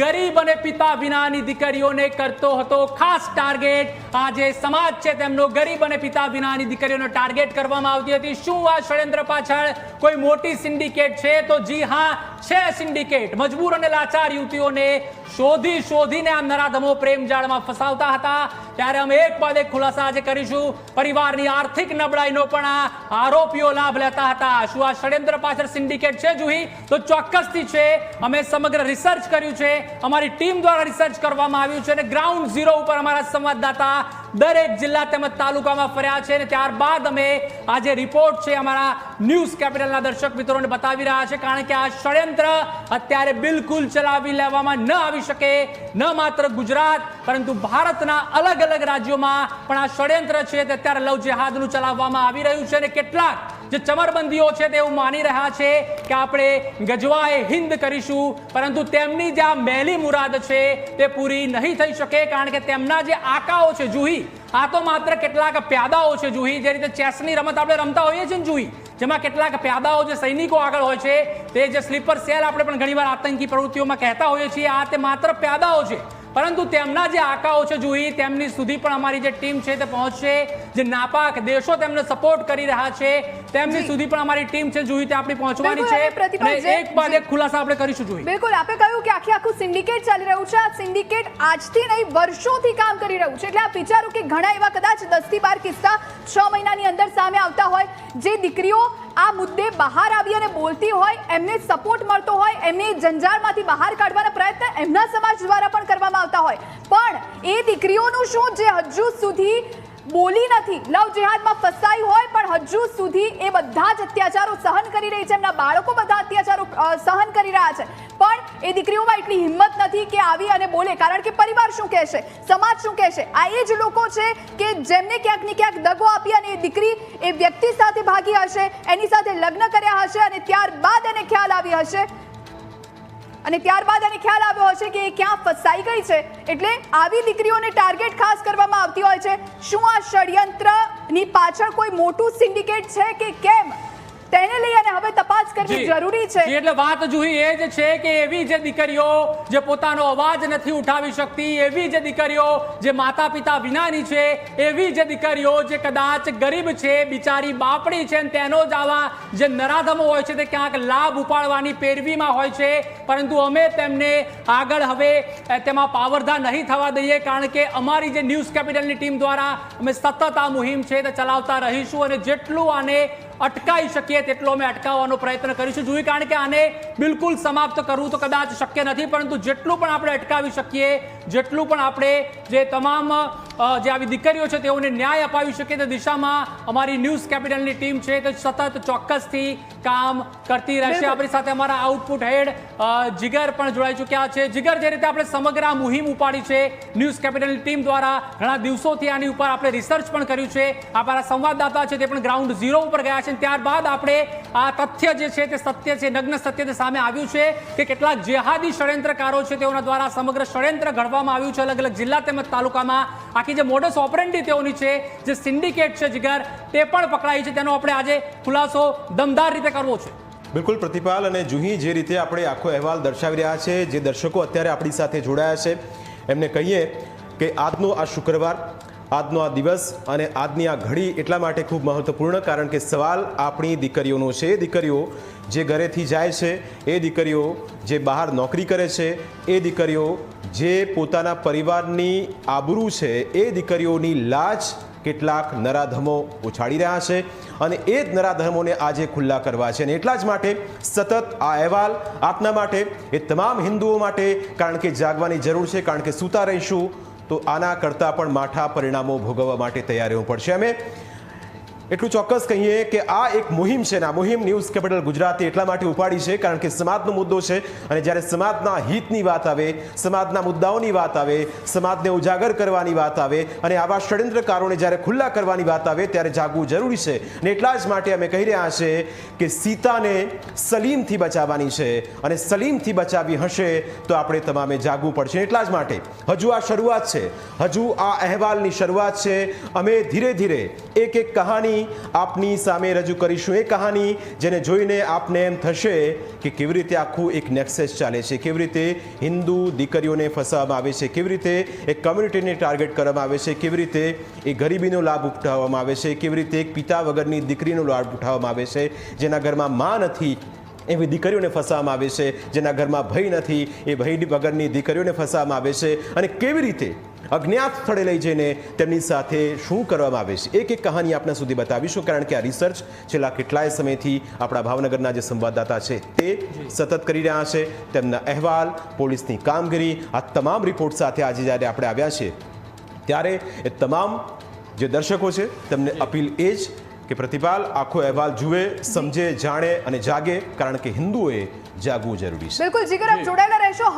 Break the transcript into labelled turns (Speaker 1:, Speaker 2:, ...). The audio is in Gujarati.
Speaker 1: ગરીબ અને પિતા વિનાની દીકરીઓને કરતો હતો ખાસ ટાર્ગેટ। આજે સમાજ છે તેમનો ગરીબ અને પિતા વિનાની દીકરીઓને ટાર્ગેટ કરવામાં આવતી હતી। શું આ ષડયંત્ર પાછળ કોઈ મોટી સિન્ડિકેટ છે? તો જી હા, છે સિન્ડિકેટ। મજબૂર અને લાચાર યુવતીઓને શોધીને આ નરાધમો પ્રેમ જાળમાં ફસાવતા હતા। ત્યારે અમે એક બાદ એક ખુલાસા આજે કરીશું। પરિવારની આર્થિક નબળાઈનો પણ આ આરોપીઓ લાભ લેતા હતા। શું આ ષડયંત્ર પાછળ સિન્ડિકેટ છે જુહી? તો ચોક્કસથી છે। અમે સમગ્ર રિસર્ચ કર્યું છે, અમારી ટીમ દ્વારા રિસર્ચ કરવામાં આવ્યું છે અને ગ્રાઉન્ડ ઝીરો ઉપર અમારા સંવાદદાતા દરેક જિલ્લા તેમજ તાલુકામાં ફર્યા છે અને ત્યારબાદ અમે આજે રિપોર્ટ છે અમારા ન્યૂઝ કેપિટલના દર્શક મિત્રોને બતાવી રહ્યા છે। કારણ કે આ ષડયંત્ર અત્યારે બિલકુલ ચલાવી લેવામાં ન આવી શકે। ન માત્ર ગુજરાત પરંતુ ભારતના અલગ અલગ રાજ્યોમાં પણ આ ષડયંત્ર છે તે અત્યારે લવ જેહાદનું ચલાવવામાં આવી રહ્યું છે અને કેટલાક જે ચમરબંધીઓ છે તે એવું માની રહ્યા છે કે આપણે ગજવાએ હિન્દ કરીશું, પરંતુ તેમની જે આ મેલી મુરાદ છે તે પૂરી નહીં થઈ શકે। કારણ કે તેમના જે આકાઓ છે જુહી, આ તો માત્ર કેટલાક પ્યાદાઓ છે જુહી। જે રીતે ચેસની રમત આપણે રમતા હોઈએ છીએ ને જુહી, જેમાં કેટલાક પ્યાદાઓ જે સૈનિકો આગળ હોય છે, તે જે સ્લીપર સેલ આપણે પણ ઘણીવાર આતંકી પ્રવૃત્તિઓમાં કહેતા હોઈએ છીએ, આ તે માત્ર પ્યાદાઓ છે। પરંતુ તેમના જે આકાઓ છે જુહી, તેમની સુધી પણ અમારી જે ટીમ છે તે પહોંચશે। જે નાપાક દેશો તેમને સપોર્ટ કરી રહ્યા છે તેમની સુધી પણ અમારી ટીમ છે જુહી તે આપણી પહોંચવાની છે અને એક બાદ એક ખુલાસા આપણે કરીશું જુહી।
Speaker 2: બિલકુલ, આપણે કહ્યું કે આખું સિન્ડિકેટ ચાલી રહ્યું છે। આ સિન્ડિકેટ આજથી નહીં વર્ષોથી કામ કરી રહ્યું છે। એટલે આપ વિચારો કે ઘણા એવા કદાચ 10 થી 12 કિસ્સા 6 મહિનાની અંદર સામે આવતા હોય, જે દીકરીઓ આ મુદ્દે બહાર આવી અને બોલતી હોય, એમને સપોર્ટ મળતો હોય, એમને જંજાળમાંથી બહાર કાઢવાના પ્રયત્ન એમના સમાજ દ્વારા પણ કરવામાં આવતા હોય, પણ એ દીકરીઓનું શું જે હજુ સુધી બોલી નથી, લવ જેહાદમાં ફસાઈ હોય પણ હજુ સુધી એ બધા જ અત્યાચારો સહન કરી રહી છે, એમના બાળકો બધા અત્યાચારો સહન કરી રહ્યા છે, પણ એ દીકરીઓમાં એટલી હિંમત નથી કે આવી અને બોલે। કારણ કે પરિવાર શું કહેશે, સમાજ શું કહેશે? આ એ જ લોકો છે કે જેમને ક્યાંક ને ક્યાંક દગો આપી અને એ દીકરી એ વ્યક્તિ સાથે ભાગી હશે, એની સાથે લગ્ન કર્યા હશે અને ત્યારબાદ એને ખ્યાલ આવ્યો હશે કે એ ક્યાં ફસાઈ ગઈ છે। એટલે આવી દીકરીઓને ટાર્ગેટ ખાસ કરવામાં આવતી હોય છે। શું આ ષડયંત્રની પાછળ કોઈ મોટું સિન્ડિકેટ છે કે કેમ, તેને લઈ અને હવે તપાસ કરવી જરૂરી છે।
Speaker 1: એટલે વાત જુહી એ જ છે કે એવી જે દીકરીઓ જે પોતાનો અવાજ નથી ઉઠાવી શકતી, એવી જે દીકરીઓ જે માતા પિતા વિનાની છે, એવી જે દીકરીઓ જે કદાચ ગરીબ છે, બિચારી બાપડી છે, તેનો જ આવા જે નરાધમો હોય છે તે ક્યાંક લાભ ઉપાડવાની પેરવીમાં હોય છે। પરંતુ અમે તેમને આગળ હવે તેમાં પાવરધા નહીં થવા દઈએ। કારણ કે અમારી જે ન્યૂઝ કેપિટલની ટીમ દ્વારા અમે સતત આ મુહિમ છે તે ચલાવતા રહીશું અને જેટલું આને અટકાવી શકીએ તેટલો અમે અટકાવવાનો પ્રયત્ન કરીશું જુહી। કારણ કે આને બિલકુલ સમાપ્ત કરવું તો કદાચ શક્ય નથી, પરંતુ જેટલું પણ આપણે અટકાવી શકીએ, જેટલું પણ આપણે જે તમામ જે આવી દીકરીઓ છે તેઓને ન્યાય અપાવી શકીએ તે દિશામાં અમારી ન્યૂઝ કેપિટલની ટીમ છે તે સતત ચોક્કસથી કામ કરતી રહેશે। આપણી સાથે અમારા આઉટપુટ હેડ જીગર પણ જોડાઈ ચૂક્યા છે। જીગર, જે રીતે આપણે સમગ્ર આ મુહિમ ઉપાડી છે ન્યૂઝ કેપિટલની ટીમ દ્વારા, ઘણા દિવસોથી આની ઉપર આપણે રિસર્ચ પણ કર્યું છે, અમારા સંવાદદાતા છે તે પણ ગ્રાઉન્ડ ઝીરો ઉપર ગયા છે, ત્યારબાદ આપણે આ તથ્ય જે છે તે સત્ય છે, નગ્ન સત્ય તે સામે આવ્યું છે કે કેટલાક જેહાદી ષડયંત્રકારો છે તેઓના દ્વારા સમગ્ર ષડયંત્ર ઘડવામાં આવ્યું છે અલગ અલગ જિલ્લા તેમજ તાલુકામાં। આખી જે મોડસ ઓપરેન્ડી તેઓની છે, જે સિન્ડિકેટ છે જીગર, તે પણ પકડાઈ છે, તેનો આપણે આજે ખુલાસો દમદાર રીતે કરવો છે।
Speaker 3: બિલકુલ પ્રતિપાલ અને જુહી, જે રીતે આપણે આખો અહેવાલ દર્શાવી રહ્યા છે, જે દર્શકો અત્યારે આપણી સાથે જોડાયા છે એમને કહીએ કે આજનો આ શુક્રવાર, આજનો આ દિવસ અને આજની આ ઘડી એટલા માટે ખૂબ મહત્વપૂર્ણ, કારણ કે સવાલ આપણી દીકરીઓનો છે। એ દીકરીઓ જે ઘરેથી જાય છે, એ દીકરીઓ જે બહાર નોકરી કરે છે, એ દીકરીઓ જે પોતાના પરિવારની આબરૂ છે, એ દીકરીઓની લાજ કેટલાક નરાધમો ઉછાળી રહ્યા છે અને એ જ નરાધમોને આજે ખુલ્લા કરવા છે। અને એટલા જ માટે સતત આ અહેવાલ આપના માટે, એ તમામ હિન્દુઓ માટે, કારણ કે જાગવાની જરૂર છે। કારણ કે સૂતા રહીશું તો આના કરતાં પણ માઠા પરિણામો ભોગવવા માટે તૈયાર રહેવું પડશે। અમે એટલું ચોક્કસ કહીએ કે આ એક મુહિમ છે ને આ મુહિમ ન્યૂઝ કેપિટલ ગુજરાતે એટલા માટે ઉપાડી છે કારણ કે સમાજનો મુદ્દો છે અને જ્યારે સમાજના હિતની વાત આવે, સમાજના મુદ્દાઓની વાત આવે, સમાજને ઉજાગર કરવાની વાત આવે અને આવા ષડયંત્રકારોને જ્યારે ખુલ્લા કરવાની વાત આવે ત્યારે જાગવું જરૂરી છે। અને એટલા જ માટે અમે કહી રહ્યા છીએ કે સીતાને સલીમથી બચાવવાની છે અને સલીમથી બચાવી હશે તો આપણે તમામે જાગવું પડશે। એટલા જ માટે હજુ આ શરૂઆત છે, હજુ આ અહેવાલની શરૂઆત છે। અમે ધીરે ધીરે એક એક કહાની કહાની આપની સામે રજૂ કરીશું, એ કહાની જેને જોઈને આપને એમ થશે કે કેવી રીતે આખું એક નેક્સસ ચાલે છે, કેવી રીતે હિન્દુ દીકરીઓને ફસાવવામાં આવે છે, કેવી રીતે એક કમ્યુનિટીને ટાર્ગેટ કરવામાં આવે છે, કેવી રીતે એ ગરીબીનો લાભ ઉઠાવવામાં આવે છે, કેવી રીતે એક પિતા વગરની દીકરીનો લાભ ઉઠાવવામાં આવે છે, જેના ઘરમાં માં નથી એવી દીકરીઓને ફસાવવામાં આવે છે, જેના ઘરમાં ભય નથી એ ભય વગરની દીકરીઓને ફસાવવામાં આવે છે, અને કેવી રીતે અજ્ઞાત સ્થળે લઈ જઈને તેમની સાથે શું કરવામાં આવે છે, એક એક કહાની આપણા સુધી બતાવીશું. કારણ કે આ રિસર્ચ છેલ્લા કેટલાય સમયથી આપણા ભાવનગરના જે સંવાદદાતા છે તે સતત કરી રહ્યા છે. તેમના અહેવાલ, પોલીસની કામગીરી, આ તમામ રિપોર્ટ સાથે આજે જ્યારે આપણે આવ્યા છે ત્યારે એ તમામ જે દર્શકો છે તેમને અપીલ એ જ કે પ્રતિપાલ આખો અહેવાલ જુએ, સમજે, જાણે અને જાગે, કારણ કે હિન્દુઓએ જાગવું જરૂરી છે.
Speaker 2: બિલકુલ જીગર, આપ જોડાયેલા રહેશો.